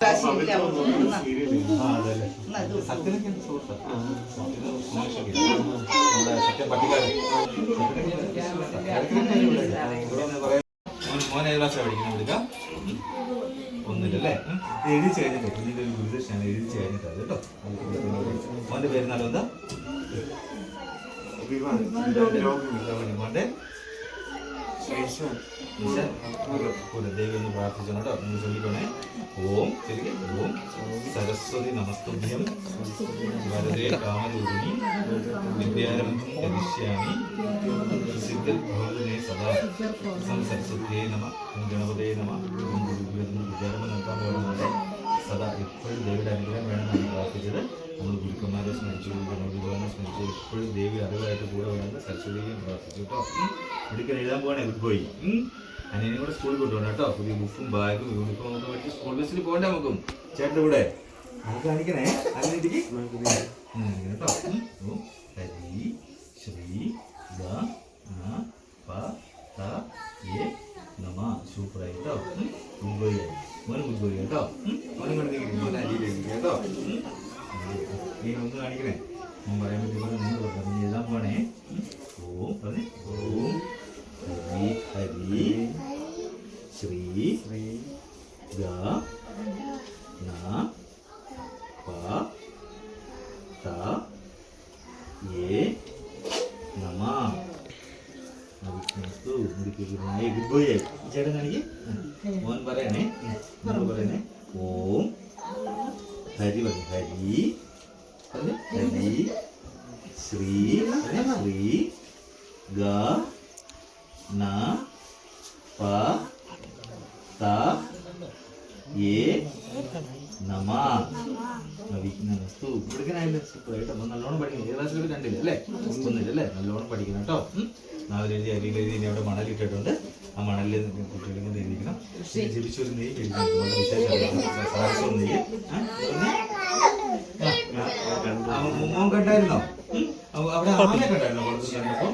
മോനെ ക്ലാസ്സിലാണ് പഠിക്കുന്നത് വിളിക്കാം ഒന്നുമില്ലല്ലേ എഴുതിച്ച് കഴിഞ്ഞിട്ട് ഇതിൻ്റെ ഒരു ഗുരുദക്ഷിണ എഴുതിച്ച് കഴിഞ്ഞിട്ട് കേട്ടോ മോൻ്റെ പേരുന്നാലും എന്താ മോൻ്റെ ദേവി ഒന്ന് പ്രാർത്ഥിച്ചോ കേട്ടോ നിങ്ങൾ ചൊല്ലിക്കോണേ ഓം ശരി ഓം സരസ്വതി നമസ്തുഭ്യം വരദേ കാമരൂപിണി വിദ്യാരംഭം കരിഷ്യാമി സിദ്ധേ സദാ സരസ്വതിയെ നമ ഗണപതേ നമ വിദ്യാരംഭം നടത്താൻ പോകുന്നുണ്ട് സദാ എപ്പോഴും ദേവിയുടെ അനുഗ്രഹം വേണമെന്നാണ് പ്രാർത്ഥിച്ചത് നമ്മൾ ഗുരുക്കന്മാരെ സ്മരിച്ചു ഗണപതിനെ സ്മരിച്ചു എപ്പോഴും ദേവി അറിവായിട്ട് കൂടെ വേണമെന്ന് സരസ്വതിയും പ്രാർത്ഥിച്ചു കേട്ടോ എടുക്കാൻ എഴുതാൻ പോകണേ ഗുഡ് ബോയ് അനിയനും കൂടെ സ്കൂളിൽ കൊണ്ടുപോകണം കേട്ടോ പുതിയ ബുക്കും ബാഗും യൂണിഫോം ഒക്കെ മേടിച്ച് സ്കൂൾ ബസ്സിൽ പോകണ്ടേ നമുക്കും ചേട്ടൻ്റെ കൂടെ നമുക്ക് കാണിക്കണേ അതിലേക്ക് കേട്ടോ ഹരി ശ്രീ നമ സൂപ്പറായി കേട്ടോ ഗുഡ് ബോയ് മോനെ ഗുഡ് ബോയ് കേട്ടോ മോനെ കൊണ്ട് മോനെ അരിയിലേക്ക് കേട്ടോ നീ ഒന്ന് കാണിക്കണേ ഞാൻ പറയാൻ പറ്റുമ്പോൾ നിങ്ങൾ പറഞ്ഞു എഴുതാൻ പോണേ ഓം പറഞ്ഞേ ഓം ഹരി ഹരി ശ്രീ ഗ ന പ ത യേ നമ ഗുഡ് ബോയ് ആയി ചേട്ടൻ കാണിക്ക് മോൻ പറയണേ നമ്മൾ പറയണേ ഓം ഹരി പറഞ്ഞു ഹരി ഹരി ശ്രീ ശ്രീ ഗ ന പ ത യേ നമ നമസ്തു പഠിക്കാനായില്ലേ സൂപ്പറായിട്ട് അപ്പം നല്ലോണം പഠിക്കണം ഏത് ക്ലാസ്സിലൊക്കെ കണ്ടില്ല അല്ലേ ഒന്നില്ലല്ലേ നല്ലോണം പഠിക്കണം കേട്ടോ നാവിലെഴുതി അരിയിലെഴുതി ഇനി അവിടെ മണലിട്ടിട്ടുണ്ട് ആ മണലിൽ കുട്ടികളിങ്ങനെ എഴുതിക്കണം ജപിച്ചൊരു നെയ്യ് എഴുതിക്കണം വിശേഷം നെയ്യ് മോൻ കണ്ടായിരുന്നോ അവിടെ ആമയെ കണ്ടായിരുന്നോ കുളത്തിൽ കണ്ടപ്പോ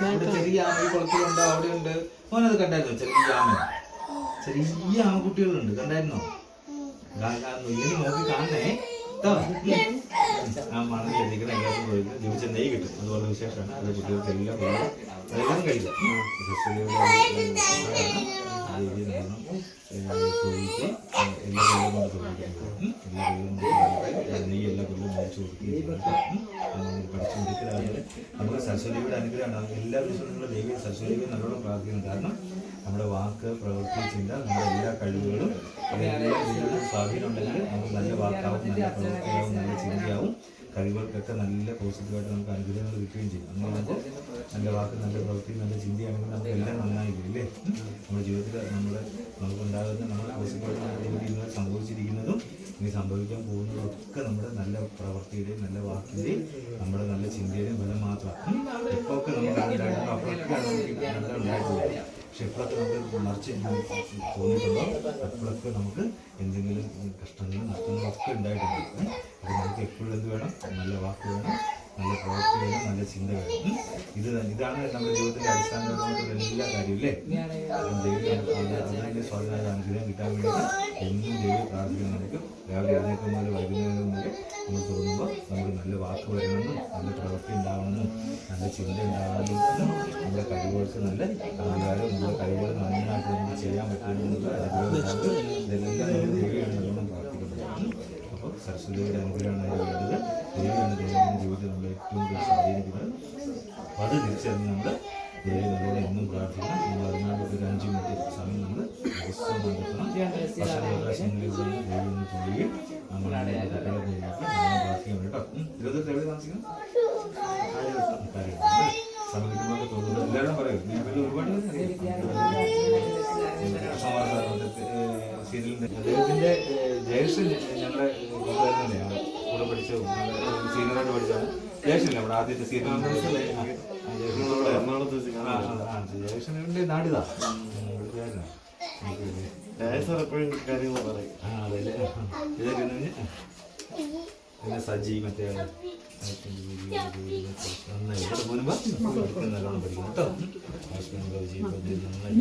അവിടെ ചെറിയ ആമ ഈ കുളത്തിലുണ്ട് അവിടെ ഉണ്ട് മോനത് കണ്ടായിരുന്നോ ചെറിയ ആമക്കുട്ടികളുണ്ട് കണ്ടായിരുന്നോ ഇങ്ങനെ നോക്കി കാണണേ ആ മണം ലഭിക്കുന്ന എല്ലാവർക്കും പോയിട്ട് ജീവിച്ച നെയ്യ് കിട്ടും അതുപോലെ വിശേഷമാണ് അത് കുട്ടികൾക്ക് എല്ലാം എല്ലാം കഴിക്കാം തൊഴിച്ച് എല്ലാ കൊല്ലം കൊണ്ട് തൊഴിക്കുന്നത് എല്ലാ കൊല്ലം നെയ്യ് എല്ലാ കൊല്ലം മേടിച്ചു കൊടുക്കുകയും പഠിച്ചുകൊണ്ടിരിക്കുക അതുപോലെ നമുക്ക് സരസ്വതിയുടെ അനുഗ്രഹമാണ് എല്ലാ ദിവസവും നിങ്ങൾ ദേവിയെ സരസ്വതിയെ നല്ലോണം പ്രാർത്ഥിക്കണം കാരണം നമ്മുടെ വാക്ക് പ്രവൃത്തി ചിന്ത നമ്മുടെ എല്ലാ കഴിവുകളും എല്ലാ സ്വാധീനം ഉണ്ടെങ്കിൽ നമുക്ക് നല്ല വാക്കാവും നല്ല പ്രവൃത്തിയാവും നല്ല ചിന്തയാവും കഴിവുകൾക്കൊക്കെ നല്ല പോസിറ്റീവായിട്ട് നമുക്ക് അനുഗ്രഹങ്ങൾ കിട്ടുകയും ചെയ്യും അങ്ങനെ നമുക്ക് നല്ല വാക്ക് നല്ല പ്രവൃത്തി നല്ല ചിന്തയാണെങ്കിൽ നമുക്ക് എല്ലാം നന്നായിരിക്കും അല്ലേ നമ്മുടെ ജീവിതത്തിൽ നമുക്കുണ്ടാകുന്ന നമ്മുടെ പോസിറ്റീവായിട്ട് നല്ല രീതിയിൽ സംഭവിച്ചിരിക്കുന്നതും ഇനി സംഭവിക്കാൻ പോകുന്നതൊക്കെ നമ്മുടെ നല്ല പ്രവൃത്തിയുടെയും നല്ല വാക്കിൻ്റെയും നമ്മുടെ നല്ല ചിന്തയുടെയും ഫലം മാത്രമാണ് എപ്പോഴൊക്കെ നമുക്ക് ഉണ്ടായിരുന്നു അപ്പോഴൊക്കെയാണ് നമുക്ക് നല്ല ഉണ്ടായിട്ടുള്ളത് പക്ഷെ എപ്പോഴൊക്കെ നമുക്ക് മറിച്ച് തോന്നിയിട്ടുണ്ടോ അപ്പോഴൊക്കെ നമുക്ക് എന്തെങ്കിലും കഷ്ടങ്ങളും നഷ്ടങ്ങളൊക്കെ ഉണ്ടായിട്ടുണ്ട് അപ്പോൾ നമുക്ക് എപ്പോഴും എന്ത് വേണം നല്ല വാക്ക് വേണം നല്ല പ്രവൃത്തി വേണം നല്ല ചിന്ത വേണം ഇതാണ് നമ്മുടെ ജീവിതത്തിൻ്റെ അടിസ്ഥാനപരമായിട്ടുള്ള എല്ലാ കാര്യവും അല്ലേ ദൈവം സ്വാധീന അനുഗ്രഹം കിട്ടാൻ വേണ്ടി എന്നും ദൈവം പ്രാർത്ഥിക്കണം നമുക്ക് രാവിലെ എഴുന്നേൽക്കുമ്പോൾ വൈകുന്നേരം മുതൽ നമ്മൾ തോന്നുമ്പോൾ നമുക്ക് നല്ല വാക്ക് വരണമെന്നും നല്ല പ്രവൃത്തി ഉണ്ടാവണമെന്നും നല്ല ചിന്ത ഉണ്ടാവണമെന്നും നമ്മുടെ കഴിവുകൾക്ക് നല്ല ആകാരം നമ്മുടെ കഴിവുകൾ നന്നായിട്ട് നമുക്ക് ചെയ്യാൻ പറ്റുമെന്നുള്ള അനുഗ്രഹം ഇതെല്ലാം നമ്മൾ ദൈവമാണ് നല്ലോണം പ്രാർത്ഥിക്കപ്പെടുന്നത് അപ്പോൾ സരസ്വതിയുടെ അനുഗ്രഹമാണ് അതിന് വേണ്ടത് ദൈവമാണ് ദൈവത്തിൻ്റെ ജീവിതത്തിൽ നമ്മൾ ഏറ്റവും കൂടുതൽ സ്വാധീനിക്കുന്നത് അപ്പോൾ അത് തിരിച്ചറിഞ്ഞ് നമ്മൾ ദൈവം നല്ലോണം എന്നും പ്രാർത്ഥിക്കണം നമ്മൾ അതിനായിട്ട് ഒരു 5 മിനിറ്റ് സമയം നമ്മൾ ദിവസവും കണ്ടെത്തണം ഭക്ഷണാവകാശങ്ങളിൽ ദൈവം ഒന്ന് തൊഴുകയും നമ്മളാണ് കുട്ടികളെ ദൈവമാക്കി നല്ലോണം പ്രാർത്ഥിക്കാൻ കേട്ടോ ഇരുപത്തെട്ട് എവിടെ താമസിക്കണം സമയം കിട്ടുമ്പോൾ തോന്നുന്നത് എല്ലാവരും പറയും ഞാൻ ഒരുപാട് സീരിയലിൻ്റെ അദ്ദേഹത്തിൻ്റെ ജയശ്രീ ഞങ്ങളുടെ കൂട്ടുകാരനല്ലേ കൂടെ പഠിച്ച സീനിയറായിട്ട് പഠിച്ചാണ് ജയശ്രീല്ലേ നമ്മുടെ ആദ്യത്തെ സീരിയൽ ജയകൃഷ്ണന്റെ നാടിതാ എപ്പോഴും കാര്യങ്ങൾ പറയും അതല്ലേ പിന്നെ സജി മറ്റേ നന്നായി ഇവിടെ പോകുമ്പോൾ നല്ലോണം പഠിക്കണം കേട്ടോ നന്നായി